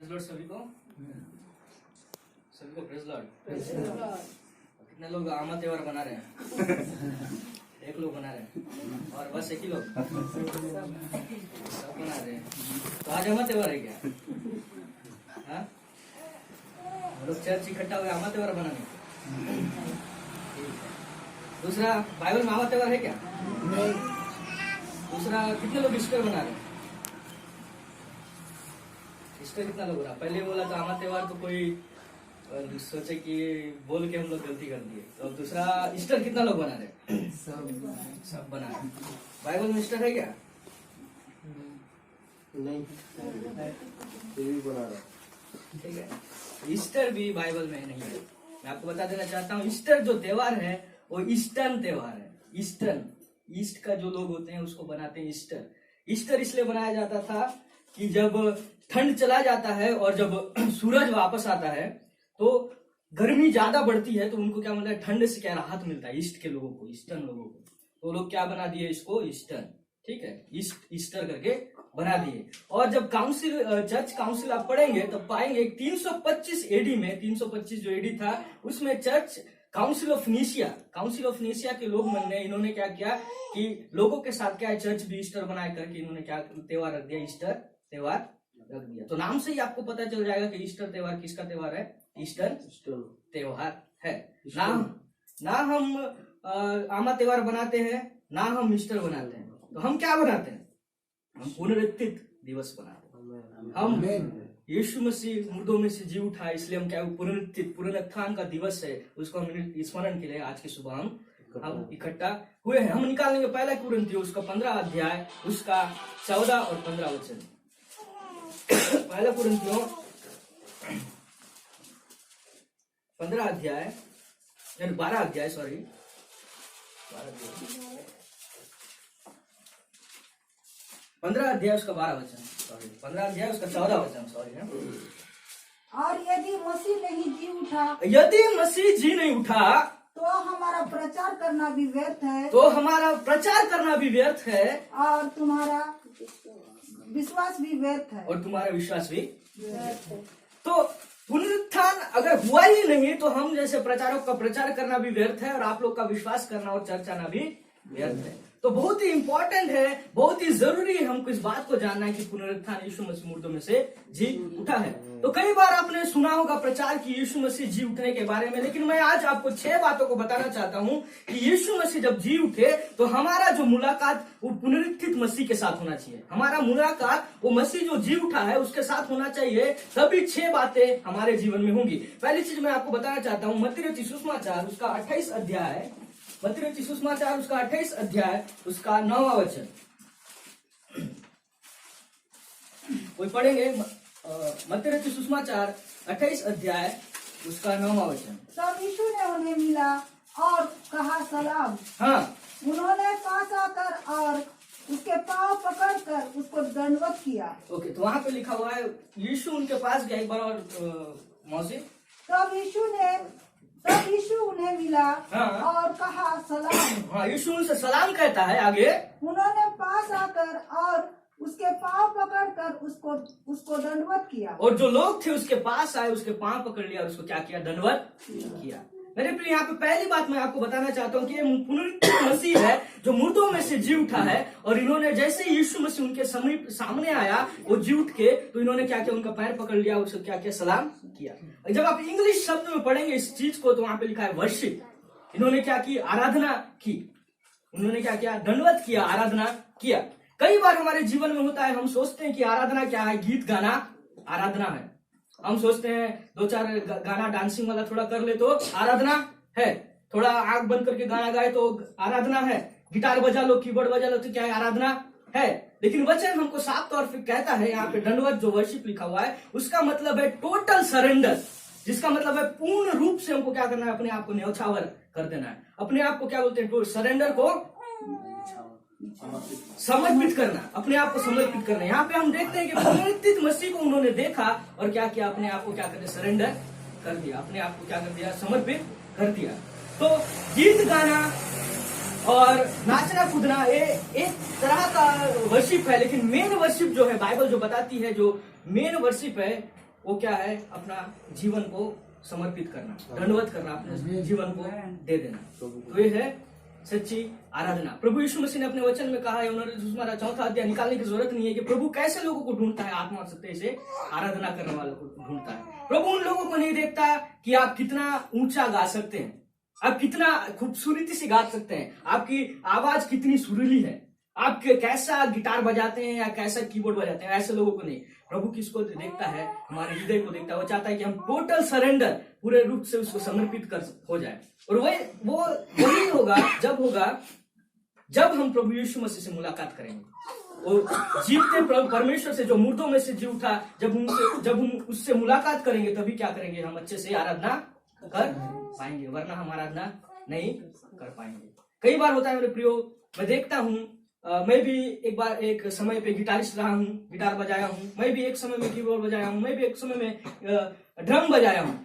सभी को praise Lord. कितने लोग आमा त्योहार बना रहे हैं? एक लोग बना रहे हैं और बस एक ही लोग सब बना रहे हैं। तो आज आमा त्योहार है क्या? हाँ, लोग चर्च इकट्ठा हुए आमा त्योहार बनाने। दूसरा, बाइबल में आमा त्योहार है क्या? नहीं। दूसरा, कितने लोग ईस्टर बना रहे हैं? ईस्टर कितना लोग रहा? पहले बोला था आमा त्योहार तो कोई सोचे कि बोल के हम लोग गलती कर दिए। तो दूसरा, ईस्टर कितना लोग बना रहे? सब बना रहे। बाइबल में ईस्टर है क्या? नहीं, ये भी बना रहा। ठीक है, ईस्टर भी बाइबल में नहीं है। मैं आपको बता देना चाहता हूँ, ईस्टर जो त्योहार है वो ईस्टर्न त्योहार है। ईस्टर्न, ईस्ट का जो लोग होते हैं उसको बनाते हैं ईस्टर। ईस्टर इसलिए बनाया जाता था कि जब ठंड चला जाता है और जब सूरज वापस आता है तो गर्मी ज्यादा बढ़ती है, तो उनको क्या मिलता है? ठंड से क्या राहत मिलता है ईस्ट के लोगों को, ईस्टर्न लोगों को। तो लोग क्या बना दिए इसको? ईस्टर्न। ठीक है, ईस्टर करके बना दिए। और जब काउंसिल, चर्च काउंसिल आप पढ़ेंगे तब पाएंगे 325 एडी में, 325 जो एडी था उसमें चर्च काउंसिल ऑफ निशिया के लोग ने इन्होंने क्या किया कि लोगों के साथ क्या है, चर्च भी ईस्टर बनाए करके इन्होंने क्या त्योहार रख दिया? ईस्टर त्योहार रख दिया। तो नाम से ही आपको पता चल जाएगा कि ईस्टर त्योहार किसका त्योहार है? ईस्टर त्योहार है। ना हम आमा त्योहार बनाते हैं, ना हम ईस्टर बनाते हैं। तो हम क्या बनाते हैं? हम पुनरुत्थित दिवस बनाते हैं। हम यीशु मसीह मुर्दों में से जी उठा, इसलिए हम क्या पुनरुत्थान का दिवस है, उसको हम स्मरण के लिए आज की सुबह हम इकट्ठा हुए हैं। हम निकालेंगे पहला कुरिन्थियों उसका 15 अध्याय उसका 14 और 15 वचन। पहला कुरिन्थियों 15 अध्याय 12 अध्याय, सॉरी 15 अध्याय उसका 12 वचन, सॉरी 15 अध्याय उसका 14 वचन, सॉरी है। और यदि मसीह नहीं जी उठा, यदि मसीह जी नहीं उठा तो हमारा प्रचार करना भी व्यर्थ है, तो हमारा प्रचार करना भी व्यर्थ है, और तुम्हारा विश्वास भी व्यर्थ है, और तुम्हारा विश्वास भी व्यर्थ है। तो पुनरुत्थान अगर हुआ ही नहीं तो हम जैसे प्रचारक का प्रचार करना भी व्यर्थ है और आप लोग का विश्वास करना और चर्चा करना भी व्यर्थ है। तो बहुत ही इंपॉर्टेंट है, बहुत ही जरूरी है हमको इस बात को जानना है कि पुनरुत्थान यीशु मसीह मुर्दों में से जी उठा है। तो कई बार आपने सुना होगा प्रचार की यीशु मसीह जी उठने के बारे में, लेकिन मैं आज आपको 6 बातों को बताना चाहता हूं कि यीशु मसीह जब जी उठे तो हमारा जो मुलाकात वो पुनरुत्थित मसीह के साथ होना चाहिए। हमारा मुलाकात वो मसीह जो जी उठा है उसके साथ होना चाहिए, तभी 6 बातें हमारे जीवन में होंगी। पहली चीज मैं आपको बताना चाहता हूँ, मत्ती रचित सुसमाचार उसका 28 अध्याय, मत्ती रचित सुसमाचार उसका 28 अध्याय उसका 9वां वचन कोई पढ़ेंगे? मत्ती रचित सुसमाचार 28 अध्याय उसका 9वां वचन। तब यीशु ने उन्हें मिला और कहा सलाम। हाँ, उन्होंने पास आकर और उसके पांव पकड़कर उसको दंडवत किया। ओके, तो वहां पे लिखा हुआ है यीशु उनके पास गया। एक बार और मौसी। तब यीशु उन्हें मिला हाँ। और कहा सलाम। हाँ, यीशु उनसे सलाम कहता है। आगे, उन्होंने पास आकर और उसके पांव पकड़कर उसको दंडवत किया। और जो लोग थे उसके पास आए, उसके पांव पकड़ लिया और उसको क्या किया? दंडवत किया। मेरे प्रिय, यहाँ पे पहली बात मैं आपको बताना चाहता हूँ कि ये पुनरुत्थित मसीह है जो मुर्दों में से जी उठा है। और इन्होंने जैसे ही यीशु मसीह उनके सामने आया वो जी उठ के, तो इन्होंने क्या किया? उनका पैर पकड़ लिया, उसको क्या किया? सलाम किया। जब आप इंग्लिश शब्द में पढ़ेंगे इस चीज को तो वहां पे लिखा है वर्शिप। इन्होंने क्या की? आराधना की। उन्होंने क्या किया? दंडवत किया, आराधना किया। कई बार हमारे जीवन में होता है, हम सोचते हैं कि आराधना क्या है? गीत गाना आराधना है। हम सोचते हैं 2-4 गाना डांसिंग वाला थोड़ा कर ले तो आराधना है, थोड़ा आंख बंद करके गाना गाए तो आराधना है, गिटार बजा लो, कीबोर्ड बजा लो तो क्या है? आराधना है। लेकिन वचन हमको साफ तौर पे कहता है, यहाँ पे दंडवत जो वर्शिप लिखा हुआ है उसका मतलब है टोटल सरेंडर, जिसका मतलब है पूर्ण रूप से हमको क्या करना है? अपने आप को न्यौछावर कर देना है। अपने आप को क्या बोलते हैं? सरेंडर को समर्पित करना, अपने आप को समर्पित करना। यहाँ पे हम देखते हैं कि पुनरुत्थित मसीह को उन्होंने देखा और क्या किया? अपने आप को क्या कर दिया? सरेंडर कर दिया, अपने आप को क्या कर दिया? समर्पित कर दिया। तो गीत गाना और नाचना कूदना ये एक तरह का वर्शिप है, लेकिन मेन वर्शिप जो है, बाइबल जो बताती है जो मेन वर्शिप है वो क्या है, अपना जीवन को समर्पित करना, दंडवत करना, अपने जीवन को दे देना। तो ये है सच्ची आराधना। प्रभु यीशु मसीह ने अपने वचन में कहा है, उन्होंने सुसमाचार 4 अध्याय निकालने की जरूरत नहीं है कि प्रभु कैसे लोगों को ढूंढता है, आत्मा और सत्य से आराधना करने वालों को ढूंढता है। प्रभु उन लोगों को नहीं देखता कि आप कितना ऊंचा गा सकते हैं, आप कितना खूबसूरती से गा सकते हैं, आपकी आवाज कितनी सुरीली है, आप कैसा गिटार बजाते हैं या कैसा कीबोर्ड बजाते हैं, ऐसे लोगों को नहीं। प्रभु किसको देखता है, हमारे हृदय को देखता है। वो चाहता है कि हम टोटल सरेंडर, पूरे रूप से उसको समर्पित कर हो जाए। और वो वही होगा जब हम प्रभु यीशु मसीह से मुलाकात करेंगे। वो जीवते परमेश्वर से, जो मुर्दों में से जी उठा, जब हम उससे मुलाकात करेंगे, तभी क्या करेंगे, हम अच्छे से आराधना कर पाएंगे, वरना हम आराधना नहीं कर पाएंगे। कई बार होता है मेरे प्रियो, मैं देखता हूँ, मैं भी एक समय पे गिटारिस्ट रहा हूँ, गिटार बजाया हूँ, मैं भी एक समय में कीबोर्ड बजाया हूँ, मैं भी एक समय में ड्रम बजाया हूँ।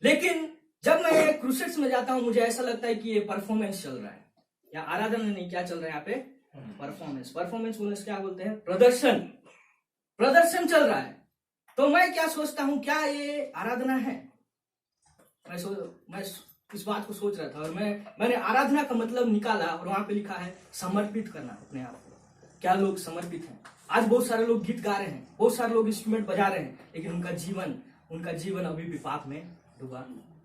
लेकिन जब मैं क्रूसेड्स में जाता हूँ, मुझे ऐसा लगता है कि ये परफॉर्मेंस चल रहा है, या आराधना नहीं, क्या चल रहा है यहाँ पे, परफॉर्मेंस बोलने से क्या बोलते हैं, प्रदर्शन चल रहा है। तो मैं क्या सोचता हूँ, क्या ये आराधना है? मैं इस बात को सोच रहा था, और मैंने आराधना का मतलब निकाला, और वहां पे लिखा है समर्पित करना अपने आप को। क्या लोग समर्पित हैं? आज बहुत सारे लोग गीत गा रहे हैं, बहुत सारे लोग इंस्ट्रूमेंट बजा रहे हैं, लेकिन उनका जीवन अभी भी पाप में डूबा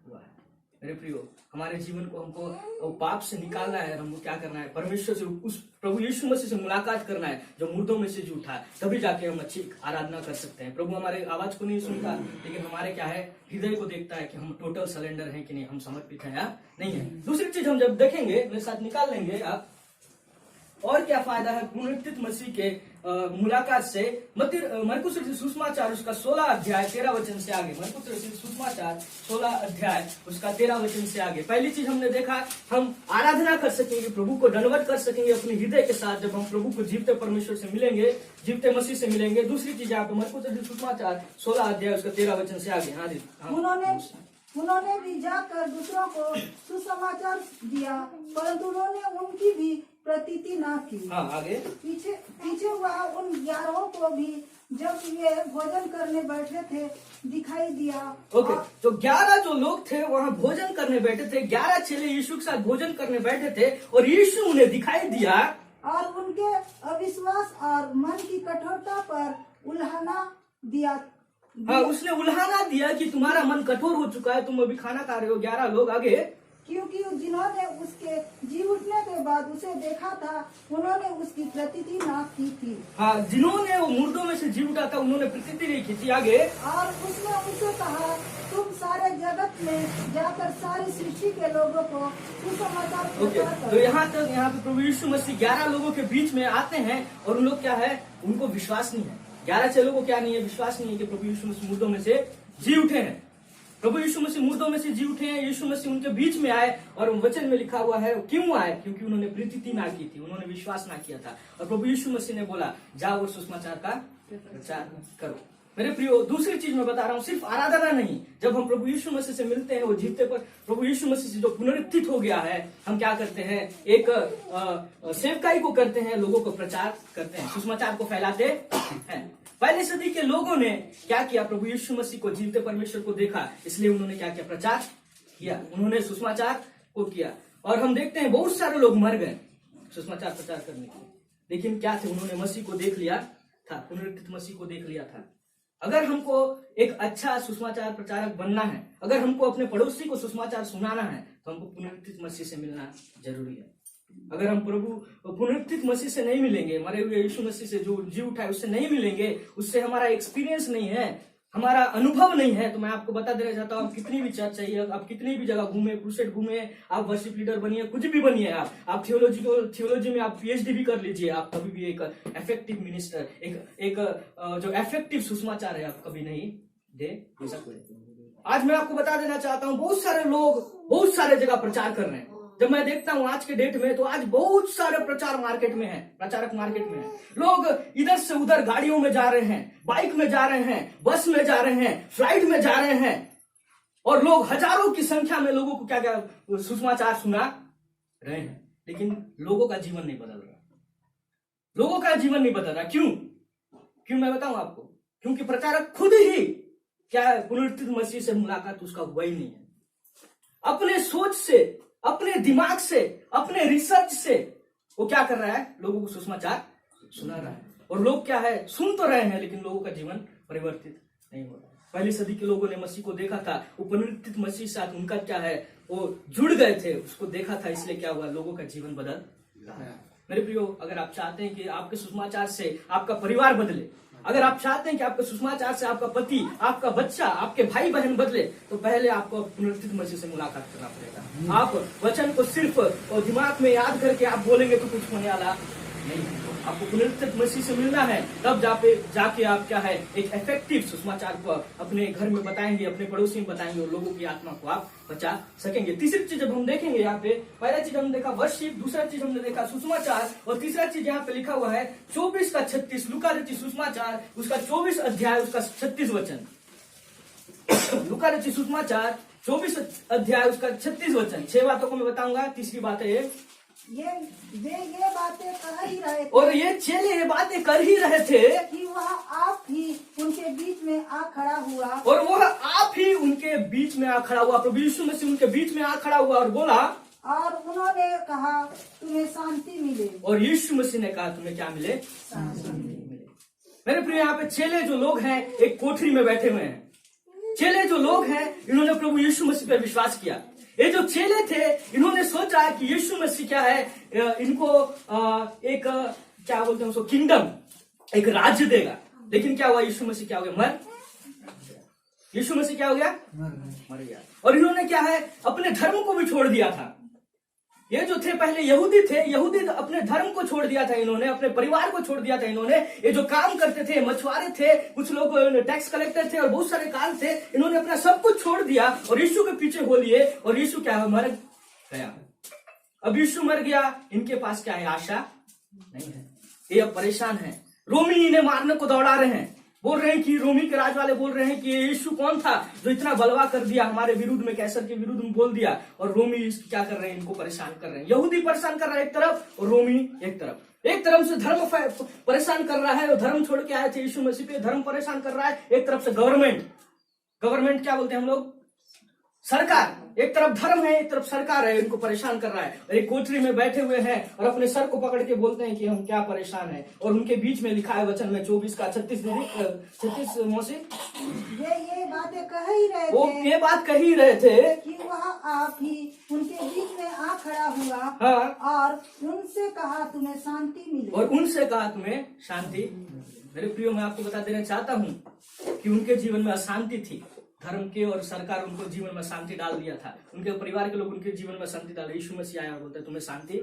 हुआ है। मेरे प्रियो, हमारे जीवन को हमको पाप से निकालना है। हमको क्या करना है, परमेश्वर से, उस प्रभु यीशु मसीह से मुलाकात करना है, जो मुर्दों में से जी उठा है, तभी जाके हम अच्छी आराधना कर सकते हैं। प्रभु हमारे आवाज को नहीं सुनता, लेकिन हमारे क्या है, हृदय को देखता है कि हम टोटल सरेंडर हैं कि नहीं, हम समर्पित हैं या नहीं है। दूसरी चीज हम जब देखेंगे, मेरे साथ निकाल लेंगे आप, और क्या फायदा है पुनरुत्थित मसीह के मुलाकात से। मरकुस रचित सुसमाचार उसका 16 अध्याय 13 वचन से आगे, मरकुस रचित सुसमाचार 16 अध्याय उसका 13 वचन से आगे। पहली चीज हमने देखा, हम आराधना कर सकेंगे, प्रभु को दंडवत कर सकेंगे अपने हृदय के साथ, जब हम प्रभु को जीवते परमेश्वर से मिलेंगे, जीवते मसीह से मिलेंगे। दूसरी चीज यहाँ पे मरकुस रचित सुसमाचार 16 अध्याय उसका 13 वचन से आगे। उन्होंने भी जाकर दूसरों को सुसमाचार दिया, परंतु उन्होंने उनकी भी प्रतीति ना की। हाँ, आगे पीछे हुआ उन 11 को भी जब ये भोजन करने बैठे थे दिखाई दिया। ओके, तो 11 जो लोग थे वहाँ भोजन करने बैठे थे, 11 चेले यीशु के साथ भोजन करने बैठे थे, और यीशु उन्हें दिखाई दिया, और उनके अविश्वास और मन की कठोरता पर उल्हाना दिया। हाँ, उसने उल्हाना दिया कि तुम्हारा मन कठोर हो चुका है, तुम अभी खाना खा रहे हो। 11 लोग आगे, क्योंकि जिन्होंने उसके जी उठने के बाद उसे देखा था, उन्होंने उसकी प्रतीति ना की थी। हाँ, जिन्होंने वो मुर्दों में से जी उठा था, उन्होंने प्रतीति नहीं की थी। आगे, और उसने उनसे कहा, तुम सारे जगत में जाकर सारी सृष्टि के लोगों को सुसमाचार प्रचार करो। तो यहाँ पे प्रभु यीशु मसीह 11 लोगों के बीच में आते हैं, और उन लोग क्या है, उनको विश्वास नहीं है। 11 चेलों को क्या नहीं है, विश्वास नहीं है कि प्रभु यीशु मसीह मुर्दों में से जी उठे हैं। प्रभु यीशु मसीह मुर्दों में से जी उठे हैं, यीशु मसीह उनके बीच में आए, और वचन में लिखा हुआ है क्यों आए, क्योंकि उन्होंने प्रीति ना की थी, उन्होंने विश्वास ना किया था। और प्रभु यीशु मसीह ने बोला, जाओ और सुसमाचार का प्रचार करो। मेरे प्रियो, दूसरी चीज मैं बता रहा हूँ, सिर्फ आराधना नहीं, जब हम प्रभु यीशु मसीह से मिलते हैं, वो जीवते पर प्रभु यीशु मसीह से जो पुनरुत्थित हो गया है, हम क्या करते हैं, एक सेवकाई को करते हैं, लोगों को प्रचार करते हैं, सुसमाचार को फैलाते हैं। पहले सदी के लोगों ने क्या किया, प्रभु यीशु मसीह को, जीवते परमेश्वर को देखा, इसलिए उन्होंने क्या किया, प्रचार किया, उन्होंने सुसमाचार को किया। और हम देखते हैं बहुत सारे लोग मर गए सुसमाचार प्रचार करने के लिए, लेकिन क्या थे, उन्होंने मसीह को देख लिया था, पुनरुत्थित मसीह को देख लिया था। अगर हमको एक अच्छा सुसमाचार प्रचारक बनना है, अगर हमको अपने पड़ोसी को सुसमाचार सुनाना है, तो हमको पुनरुत्थित मसीह से मिलना जरूरी है। अगर हम प्रभु पुनरुत्थित मसीह से नहीं मिलेंगे, मरे हुए यीशु मसीह से जो जी उठा है उससे नहीं मिलेंगे, उससे हमारा एक्सपीरियंस नहीं है, हमारा अनुभव नहीं है, तो मैं आपको बता देना चाहता हूँ, आप कितनी भी चर्च चाहिए, आप कितनी भी जगह घूमे, क्रूसेड घूमे, आप वर्शिप लीडर बनिए, कुछ भी बनिए, आप थियोलॉजी में आप पीएचडी भी कर लीजिए, आप कभी भी एक इफेक्टिव मिनिस्टर, एक जो इफेक्टिव सुसमाचार है, आप कभी नहीं दे सकते। आज मैं आपको बता देना चाहता हूँ, बहुत सारे लोग बहुत सारे जगह प्रचार कर रहे हैं। जब मैं देखता हूँ आज के डेट में, तो आज बहुत सारे प्रचारक मार्केट में है। लोग इधर से उधर गाड़ियों में जा रहे हैं, बाइक में जा रहे हैं, बस में जा रहे हैं, फ्लाइट में जा रहे हैं, और लोग हजारों की संख्या में लोगों को क्या क्या सुसमाचार सुना रहे हैं, लेकिन लोगों का जीवन नहीं बदल रहा। क्यों मैं बताऊं आपको, क्योंकि प्रचारक खुद ही क्या है, पुनरुत्थित मसीह से मुलाकात उसका हुआ ही नहीं है। अपने सोच से, अपने दिमाग से, अपने रिसर्च से वो क्या कर रहा है, लोगों को सुसमाचार सुना रहा है। और लोग क्या है, सुन तो रहे हैं, लेकिन लोगों का जीवन परिवर्तित नहीं हो रहा है। पहली सदी के लोगों ने मसीह को देखा था, वो पुनरुत्थित मसीह साथ उनका क्या है, वो जुड़ गए थे, उसको देखा था, इसलिए क्या हुआ, लोगों का जीवन बदल रहा है। मेरे प्रियो, अगर आप चाहते हैं कि आपके सुसमाचार से आपका परिवार बदले, अगर आप चाहते हैं कि आपके सुसमाचार से आपका पति, आपका बच्चा, आपके भाई बहन बदले, तो पहले आपको पुनरुत्थित मसीह से मुलाकात करना पड़ेगा। आप वचन को सिर्फ और दिमाग में याद करके आप बोलेंगे तो कुछ होने वाला नहीं है। आपको पुनरुत्थित मसीह से मिलना है, तब जाके आप क्या है, एक इफेक्टिव सुसमाचार को अपने घर में बताएंगे, अपने पड़ोसी में बताएंगे, और लोगों की आत्मा को आप बचा सकेंगे। तीसरी चीज जब हम देखेंगे यहाँ पे, पहला चीज हमने देखा वर्शिप, दूसरा चीज हमने देखा सुसमाचार, और तीसरा चीज यहाँ पे लिखा हुआ है 24 का 36, लूका रचित सुसमाचार उसका 24 अध्याय उसका 36 वचन। लूका रचित सुसमाचार 24 अध्याय उसका 36 वचन। 6 बातों को मैं बताऊंगा, तीसरी बात है ये बातें कर ही रहे थे, और ये चेले ये बातें कर ही रहे थे कि वह आप ही उनके बीच में आ खड़ा हुआ, और वह आप ही उनके बीच में आ खड़ा हुआ, प्रभु यीशु मसीह उनके बीच में आ खड़ा हुआ और बोला, और उन्होंने कहा तुम्हें शांति मिले। और यीशु मसीह ने कहा तुम्हें क्या मिले, शांति मिले। मेरे प्रिय, यहाँ पे चेले जो लोग हैं एक कोठरी में बैठे हुए हैं। चेले जो लोग हैं इन्होंने प्रभु यीशु मसीह पर विश्वास किया। ये जो चेले थे इन्होंने सोचा कि यीशु मसीह क्या है, इनको एक क्या बोलते हैं उसको, किंगडम, एक राज्य देगा। लेकिन क्या हुआ, यीशु मसीह क्या हो गया, यीशु मसीह क्या हो गया, मर गया। और इन्होंने क्या है, अपने धर्म को भी छोड़ दिया था। ये जो थे पहले यहूदी थे, यहूदी अपने धर्म को छोड़ दिया था इन्होंने, अपने परिवार को छोड़ दिया था इन्होंने। ये जो काम करते थे, मछुआरे थे, कुछ लोग टैक्स कलेक्टर थे, और बहुत सारे काम थे, इन्होंने अपना सब कुछ छोड़ दिया और यीशु के पीछे हो लिए। और यीशु क्या है, मर गया। अब यीशु मर गया, इनके पास क्या है, आशा नहीं है। ये अब परेशान है। रोमी इन्हें मारने को दौड़ा रहे हैं, बोल रहे हैं कि रोमी के राज वाले बोल रहे हैं कि यीशु कौन था जो इतना बलवा कर दिया हमारे विरुद्ध में, कैसर के विरुद्ध में बोल दिया। और रोमी क्या कर रहे हैं, इनको परेशान कर रहे हैं। यहूदी परेशान कर रहा है एक तरफ, और रोमी एक तरफ। एक तरफ से धर्म परेशान कर रहा है, और धर्म छोड़ के आए थे यीशु मसीह पे, धर्म परेशान कर रहा है। एक तरफ से गवर्नमेंट क्या बोलते हैं हम लोग, सरकार। एक तरफ धर्म है, एक तरफ सरकार है, इनको परेशान कर रहा है। और एक कोठरी में बैठे हुए हैं और अपने सर को पकड़ के बोलते हैं कि हम क्या परेशान हैं। और उनके बीच में लिखा है वचन में 24 का 36 मौसी, ये बातें कह ही रहे वो थे, ये बात कह ही रहे थे कि वह आप ही उनके बीच में आ खड़ा हुआ, हाँ, और उनसे कहा तुम्हें शांति मिले। और उनसे कहा तुम्हें शांति। मेरे प्रियो, मैं आपको बता देना चाहता हूँ कि उनके जीवन में अशांति थी। धर्म के और सरकार उनको जीवन में शांति डाल दिया था, उनके परिवार के लोग उनके जीवन में शांति डाल। यीशु मसीह आया और बोलते तुम्हें शांति।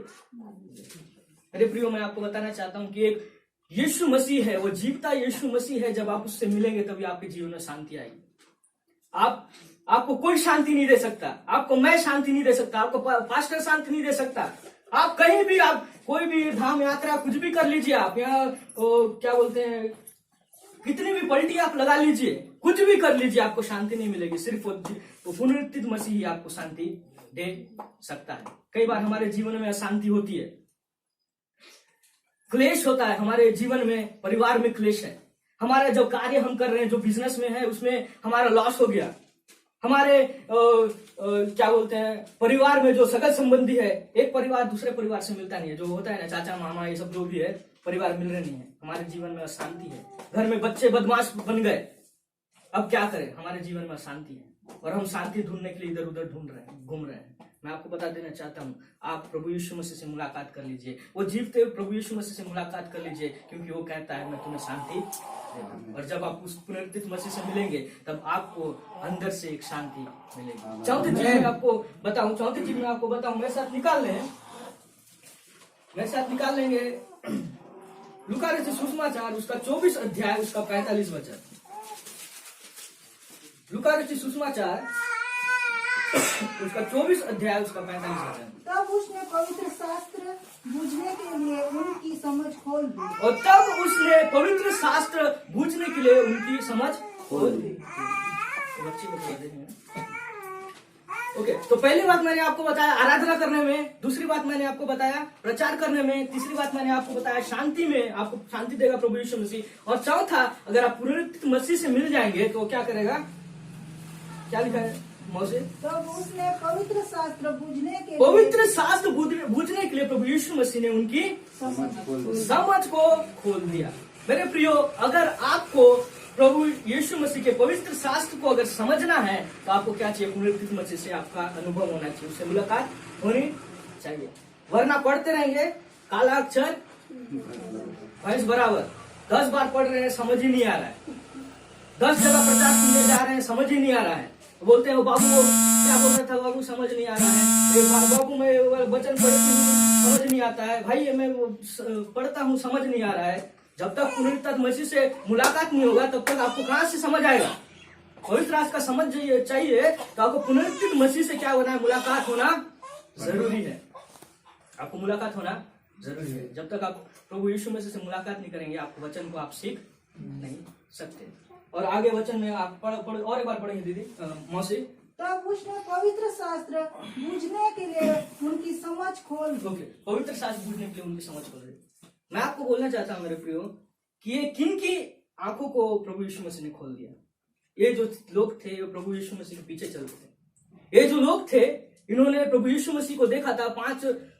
मेरे प्रियो, मैं आपको बताना चाहता हूँ कि एक यीशु मसीह है, वो जीवता यीशु मसीह है। जब आप उससे मिलेंगे तभी आपके जीवन में शांति आएगी। आपको कोई शांति नहीं दे सकता, आपको मैं शांति नहीं दे सकता, आपको पास्टर शांति नहीं दे सकता। आप कहीं भी, आप कोई भी धाम यात्रा कुछ भी कर लीजिए, आप यहाँ क्या बोलते हैं, कितनी भी पलटी आप लगा लीजिए, कुछ भी कर लीजिए, आपको शांति नहीं मिलेगी। सिर्फ वो पुनरुत्थित मसीह ही आपको शांति दे सकता है। कई बार हमारे जीवन में अशांति होती है, क्लेश होता है हमारे जीवन में, परिवार में क्लेश है। हमारा जो कार्य हम कर रहे हैं, जो बिजनेस में है, उसमें हमारा लॉस हो गया। हमारे क्या बोलते हैं, परिवार में जो सगल संबंधी है, एक परिवार दूसरे परिवार से मिलता नहीं है, जो होता है ना, चाचा मामा, ये सब जो भी है, परिवार मिल रहे नहीं है। हमारे जीवन में अशांति है। घर में बच्चे बदमाश बन गए, अब क्या करें, हमारे जीवन में अशांति है और हम शांति ढूंढने के लिए इधर उधर घूम रहे हैं। मैं आपको बता देना चाहता हूँ, आप प्रभु यीशु मसीह से मुलाकात कर लीजिए। वो जीवते प्रभु यीशु मसीह से मुलाकात कर लीजिए, क्योंकि वो कहता है मैं तुम्हें शांति देगा। और जब आप उस पुनरुत्थित मसीह से मिलेंगे तब आपको अंदर से एक शांति मिलेगी। चौथी चीज मैं आपको बताऊं, मेरे साथ निकाल लेंगे लूका रचित सुसमाचार उसका 24 अध्याय उसका 45 वचन। लूका रचित सुसमाचार उसका 24 अध्याय उसका 45 वचन। तब उसने पवित्र शास्त्र बूझने के लिए उनकी समझ खोल दी, और तब उसने पवित्र शास्त्र बूझने के लिए उनकी समझ खोल दी। ओके, तो पहली बात मैंने आपको बताया आराधना करने में, दूसरी बात मैंने आपको बताया प्रचार करने में, तीसरी बात मैंने आपको बताया शांति में, आपको शांति देगा प्रभु यीशु मसीह। और चौथा, अगर आप पुनरुत्थित मसीह से मिल जाएंगे तो क्या करेगा, क्या लिखा है मौसे? तब उसने पवित्र शास्त्र बूझने के पवित्र शास्त्र बूझने के लिए प्रभु यीशु मसीह ने उनकी समझ को खोल दिया। मेरे प्रियो, अगर आपको प्रभु यीशु मसीह के पवित्र शास्त्र को अगर समझना है तो आपको क्या चाहिए? पुनरुत्थित मसीह से आपका अनुभव होना चाहिए, उससे मुलाकात होनी चाहिए। वरना पढ़ते रहेंगे काला अक्षर भैंस बराबर, 10 बार पढ़ रहे हैं, समझ ही नहीं आ रहा है। 10 जगह प्रचार सुनने जा रहे हैं, समझ ही नहीं आ रहा है। बोलते हैं बाबू क्या बोल रहा था, बाबू समझ नहीं आ रहा है। एक बार बाबू मैं वचन पढ़ती हूँ, समझ नहीं आता है। भाई मैं पढ़ता हूँ, समझ नहीं आ रहा है। जब तक पुनरुत्थित मसीह से मुलाकात नहीं होगा तब तक आपको कहाँ से समझ आएगा? पवित्र शास्त्र का समझ चाहिए तो आपको पुनरुत्थित मसीह से क्या होना है? मुलाकात होना जरूरी है। आपको मुलाकात होना जरूरी है। जब तक आप प्रभु यीशु मसीह से मुलाकात नहीं करेंगे, आपको वचन को आप सीख नहीं सकते। और आगे वचन में आप पढ़ और एक बार पढ़ेंगे दीदी मौसी। तब उसने पवित्र शास्त्र बूझने के लिए उनकी समझ खोल दी। ओके, पवित्र शास्त्र बूझने के लिए उनकी समझ खोल दी। मैं आपको बोलना चाहता हूँ मेरे प्रियो कि ये किन की आंखों को प्रभु यीशु मसीह ने खोल दिया? ये जो लोग थे वो प्रभु यीशु मसीह के पीछे चलते थे। ये जो लोग थे इन्होंने प्रभु यीशु मसीह को देखा था,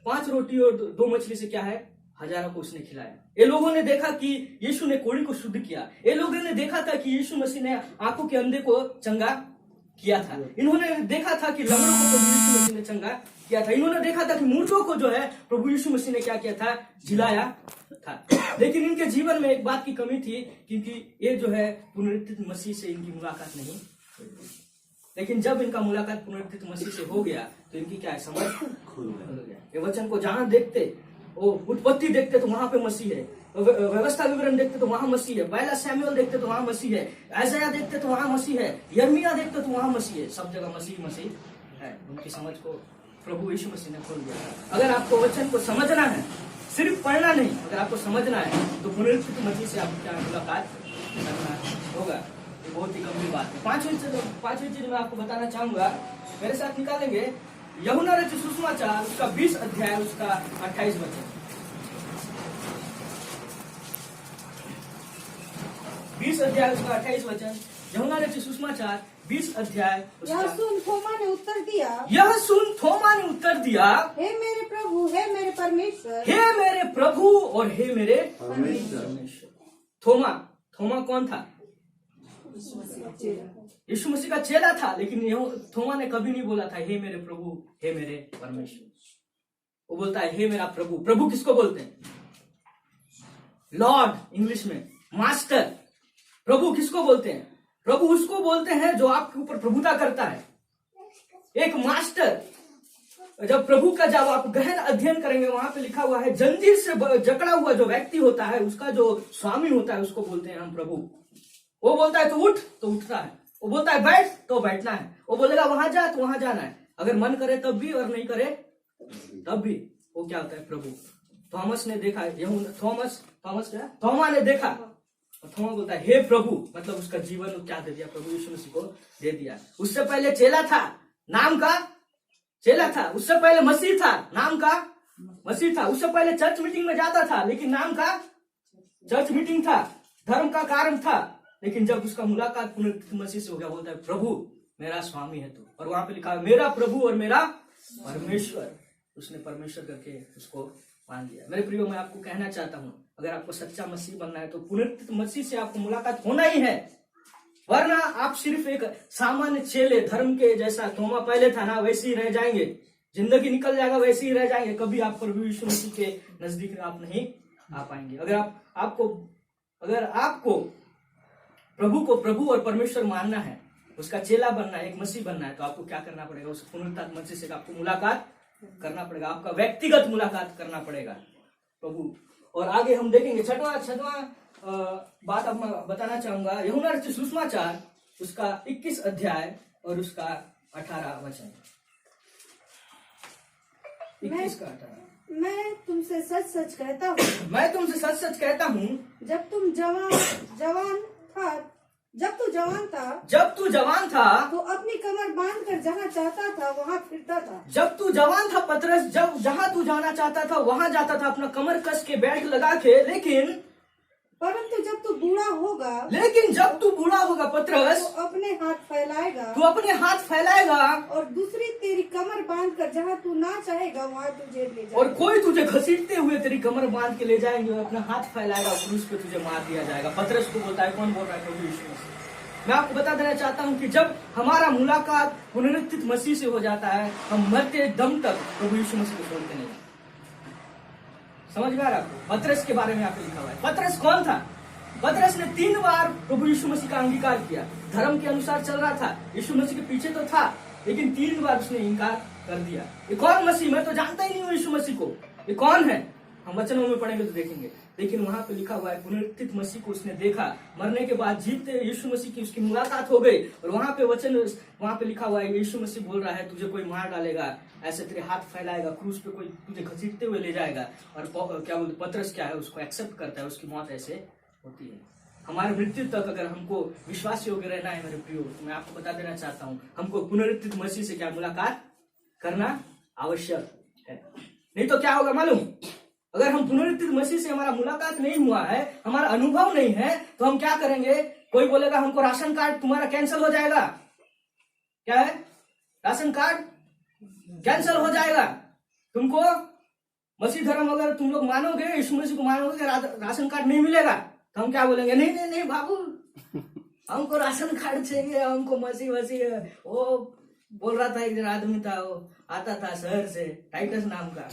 5 रोटी और 2 मछली से क्या है, हजारों को उसने खिलाया। ये लोगों ने देखा कि यीशु ने कोढ़ी को शुद्ध किया। ये लोगों ने देखा था कि यीशु मसीह ने आंखों के अंधे को चंगा किया था। इन्होंने देखा था कि लंगड़ों को प्रभु यीशु मसीह ने चंगा किया था। इन्होंने देखा था कि मूर्खों को जो है प्रभु यीशु मसीह ने क्या किया था, जिलाया था। लेकिन इनके जीवन में एक बात की कमी थी, क्योंकि ये जो है पुनरुत्थित मसीह से इनकी मुलाकात नहीं हुई। लेकिन जब इनका मुलाकात पुनरुत्थित मसीह से हो गया तो इनकी क्या है, समझ खुल गया। ये वचन को जहां देखते, वो उत्पत्ति देखते तो वहां पे मसीह है, व्यवस्था विवरण देखते तो वहां मसीह है, पहला सैमुएल देखते तो वहां मसीह है, ऐसाया देखते तो वहां मसीह है, यिर्मयाह देखते तो वहां मसीह है। सब जगह मसीह मसीह है। उनकी समझ को प्रभु यीशु मसीह ने खोल दिया। अगर आपको वचन को समझना है, सिर्फ पढ़ना नहीं, अगर आपको समझना है तो पुनरुत्थित मसीह से आपको क्या मुलाकात करना होगा। ये बहुत ही गंभीर बात है। पांचवी चीज मैं आपको बताना चाहूंगा, मेरे साथ निकालेंगे यूहन्ना रचित सुसमाचार उसका 20 अध्याय उसका 28 वचन। 20 अध्याय उसका 28 वचन, यूहन्ना रचित सुसमाचार 20 अध्याय। यह सुन थोमा ने उत्तर दिया, यह सुन थोमा ने उत्तर दिया, हे मेरे प्रभु, हे मेरे परमेश्वर, हे मेरे प्रभु और हे मेरे परमेश्वर। थोमा कौन था? यीशु मसीह का चेला था। लेकिन थोमा ने कभी नहीं बोला था हे मेरे प्रभु, हे मेरे परमेश्वर। वो बोलता है हे मेरा प्रभु। प्रभु किसको बोलते हैं? लॉर्ड, इंग्लिश में मास्टर। प्रभु किसको बोलते हैं? प्रभु उसको बोलते हैं जो आपके ऊपर प्रभुता करता है। एक मास्टर, जब प्रभु का जब आप गहन अध्ययन करेंगे वहां पे लिखा हुआ है जंजीर से जकड़ा हुआ जो व्यक्ति होता है, उसका जो स्वामी होता है उसको बोलते हैं हम प्रभु। वो बोलता है तो उठ तो उठता है, वो बोलता है बैठ तो बैठना है, वो बोलेगा वहां जा तो वहां जाना है। अगर मन करे तब भी और नहीं करे तब भी। वो क्या होता है? प्रभु। थॉमस ने देखा, थोमा ने देखा, थोमा बोलता है हे प्रभु, मतलब उसका जीवन क्या दे दिया? प्रभु यीशु मसीह को दे दिया। उससे पहले चेला था, नाम का चेला था। उससे पहले मसीह था, नाम का मसीह था। उससे पहले चर्च मीटिंग में जाता था, लेकिन नाम का चर्च मीटिंग था, धर्म का कारण था। लेकिन जब उसका मुलाकात पुनरुत्थित मसीह से हो गया, बोलता है प्रभु मेरा स्वामी है तू। और वहां पे लिखा है मेरा प्रभु और मेरा परमेश्वर। उसने परमेश्वर करके उसको मान लिया। मेरे प्रियो, मैं आपको कहना चाहता हूं, अगर आपको सच्चा मसीह बनना है तो पुनरुत्थित मसीह से आपको मुलाकात होना ही है। वरना आप सिर्फ एक सामान्य चेले, धर्म के जैसा थोमा पहले था ना, वैसे ही रह जाएंगे। जिंदगी निकल जाएगा, वैसे ही रह जाएंगे। कभी आप प्रभु यीशु मसीह के नजदीक आप नहीं आ पाएंगे। अगर आपको प्रभु को प्रभु और परमेश्वर मानना है, उसका चेला बनना है, एक मसीह बनना है, तो आपको क्या करना पड़ेगा? उस पुनरुत्थित मसीह से आपको मुलाकात करना पड़ेगा। आपका व्यक्तिगत मुलाकात करना पड़ेगा प्रभु। और आगे हम देखेंगे छठवां बात अब मैं बताना चाहूंगा, यूहन्ना रचित सुसमाचार उसका 21 अध्याय और उसका 18 वचन। 21 का 18। मैं तुमसे सच सच कहता हूँ, मैं तुमसे सच सच कहता हूँ, जब तू जवान था तो अपनी कमर बांधकर जहाँ चाहता था वहाँ फिरता था। जब तू जवान था पतरस, जब जहाँ तू जाना चाहता था वहाँ जाता था, अपना कमर कस के बेल्ट लगा के। परंतु जब तू बूढ़ा होगा पतरस, तो अपने हाथ फैलाएगा, तो अपने हाथ फैलाएगा और दूसरी तेरी कमर बांध कर जहाँ तू ना चाहेगा वहाँ तुझे ले जाएगा। और कोई तुझे घसीटते हुए तेरी कमर बांध के ले जाएंगे और अपना हाथ फैलाएगा, क्रूस पे तुझे मार दिया जाएगा। पतरस को बोलता है, कौन बोल रहा है? प्रभु यीशु मसीह। मैं आपको बता देना चाहता हूँ कि जब हमारा मुलाकात पुनरुत्थित मसीह से हो जाता है, हम मरते दम तक प्रभु यीशु मसीह को छोड़ते नहीं। समझ में आ रहा आपको? पतरस के बारे में यहाँ पे लिखा हुआ है। पतरस कौन था? पतरस ने 3 बार प्रभु यीशु मसीह का अंगीकार किया, धर्म के अनुसार चल रहा था, यीशु मसीह के पीछे तो था, लेकिन 3 बार उसने इनकार कर दिया। ये कौन मसीह? मैं तो जानता ही नहीं हूँ यीशु मसीह को, ये कौन है? हम वचनों में पढ़ेंगे तो देखेंगे। लेकिन वहां पे लिखा हुआ है पुनरुत्थित मसीह को उसने देखा, मरने के बाद जीते यीशु मसीह की उसकी मुलाकात हो गई। और वहां पे वचन, वहां पे लिखा हुआ है यीशु मसीह बोल रहा है, तुझे कोई मार डालेगा, ऐसे तेरे हाथ फैलाएगा, क्रूस पे कोई तुझे घसीटते हुए ले जाएगा। और क्या बोलते, पतरस क्या है, उसको एक्सेप्ट करता है, उसकी मौत ऐसे होती है। हमारे मृत्यु तक अगर हमको विश्वास योग्य रहना है मेरे प्रियो, तो मैं आपको बता देना चाहता हूँ, हमको पुनरुत्थित मसीह से क्या मुलाकात करना आवश्यक है। नहीं तो क्या होगा मालूम? अगर हम पुनरुत्थित मसीह से हमारा मुलाकात नहीं हुआ है, हमारा अनुभव नहीं है, तो हम क्या करेंगे? कोई बोलेगा हमको राशन कार्ड तुम्हारा कैंसिल हो जाएगा। क्या है? राशन कार्ड कैंसिल हो जाएगा। तुमको मसीह धर्म अगर तुम लोग मानोगे, यीशु मसीह को मानोगे, राशन कार्ड नहीं मिलेगा, तो हम क्या बोलेंगे? नहीं नहीं नहीं बाबू, हमको राशन कार्ड चाहिए, हमको मसीह मसीह। वो बोल रहा था, एक जन आदमी था, वो आता था शहर से, टाइटस नाम का,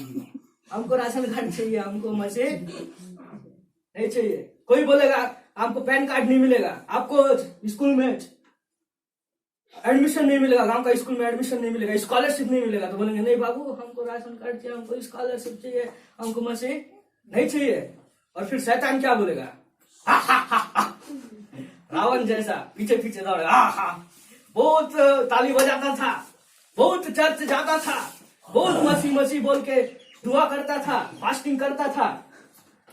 हमको राशन कार्ड चाहिए, हमको मसीह नहीं चाहिए। कोई बोलेगा आपको पैन कार्ड नहीं मिलेगा, आपको स्कूल में एडमिशन नहीं मिलेगा, गांव का स्कूल में एडमिशन नहीं मिलेगा, स्कॉलरशिप नहीं मिलेगा, तो बोलेंगे नहीं बाबू, हमको राशन कार्ड चाहिए, हमको स्कॉलरशिप चाहिए, हमको मसीह नहीं चाहिए। और फिर शैतान क्या बोलेगा? रावण जैसा पीछे पीछे दौड़ेगा, बहुत ताली बजाता था, बहुत चर्च जाता था, बहुत मसीह मसीह बोल के दुआ करता था, फास्टिंग करता था।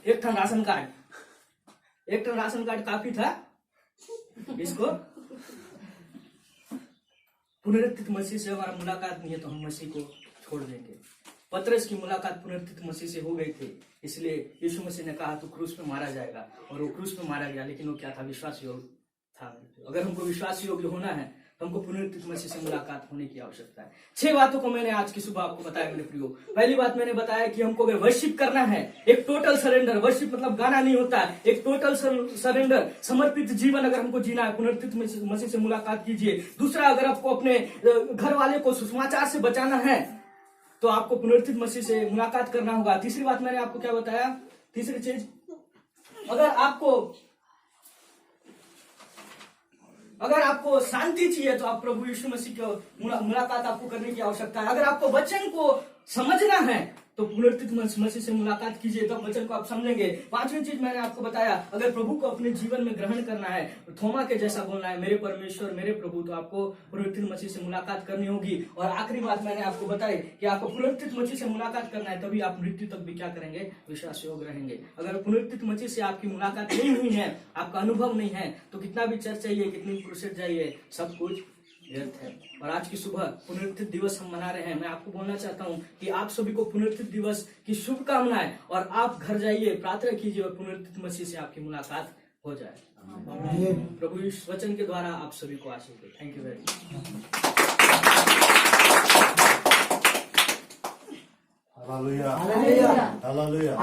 एक टन राशन कार्ड काफी था इसको। पुनरुत्थित मसीह से हमारा मुलाकात नहीं है तो हम मसीह को छोड़ देंगे। पतरस की मुलाकात पुनरुत्थित मसीह से हो गई थी, इसलिए यीशु मसीह ने कहा तू क्रूस पे मारा जाएगा, और वो क्रूस पे मारा गया। लेकिन वो क्या था? विश्वास योग्य था। अगर हमको विश्वास योग्य होना है तो हमको पुनरुत्थित मसीह से मुलाकात होने की आवश्यकता है। 6 बातों को मैंने आज की सुबह आपको बताया मेरे प्रियो। पहली बात मैंने बताया कि हमको अगर वर्शिप करना है, एक टोटल सरेंडर, वर्शिप मतलब गाना नहीं होता है, एक टोटल सरेंडर, समर्पित जीवन अगर हमको जीना है, पुनरुत्थित मसीह से मुलाकात कीजिए। दूसरा, अगर आपको अपने घर वाले को सुसमाचार से बचाना है तो आपको पुनरुत्थित मसीह से मुलाकात करना होगा। तीसरी बात मैंने आपको क्या बताया? तीसरी चीज, अगर आपको शांति चाहिए तो आप प्रभु यीशु मसीह की मुलाकात आपको करने की आवश्यकता है। अगर आपको वचन को समझना है तो पुनरुत्थित मसीह से मुलाकात कीजिए, तब वचन को आप समझेंगे। 5वीं चीज मैंने आपको बताया, अगर प्रभु को अपने जीवन में ग्रहण करना है, थोमा के जैसा बोलना है, मेरे परमेश्वर मेरे प्रभु, तो आपको पुनरुत्थित मसीह से मुलाकात करनी होगी। और आखिरी बात मैंने आपको बताई कि आपको पुनरुत्थित मसीह से मुलाकात करना है, तभी आप मृत्यु तक भी क्या करेंगे? विश्वास योग्य रहेंगे। अगर पुनरुत्थित मसीह से आपकी मुलाकात नहीं हुई है, आपका अनुभव नहीं है, तो कितना भी चर्च चाहिए, कितनी क्रूसेड चाहिए, सब कुछ व्यर्थ है। और आज की सुबह पुनरुत्थित दिवस हम मना रहे हैं। मैं आपको बोलना चाहता हूं कि आप सभी को पुनरुत्थित दिवस की शुभकामनाएं, और आप घर जाइए, प्रार्थना कीजिए और पुनरुत्थित मसीह से आपकी मुलाकात हो जाए। प्रभु इस वचन के द्वारा आप सभी को आशीष दे। Thank you very much. Hallelujah, hallelujah, hallelujah.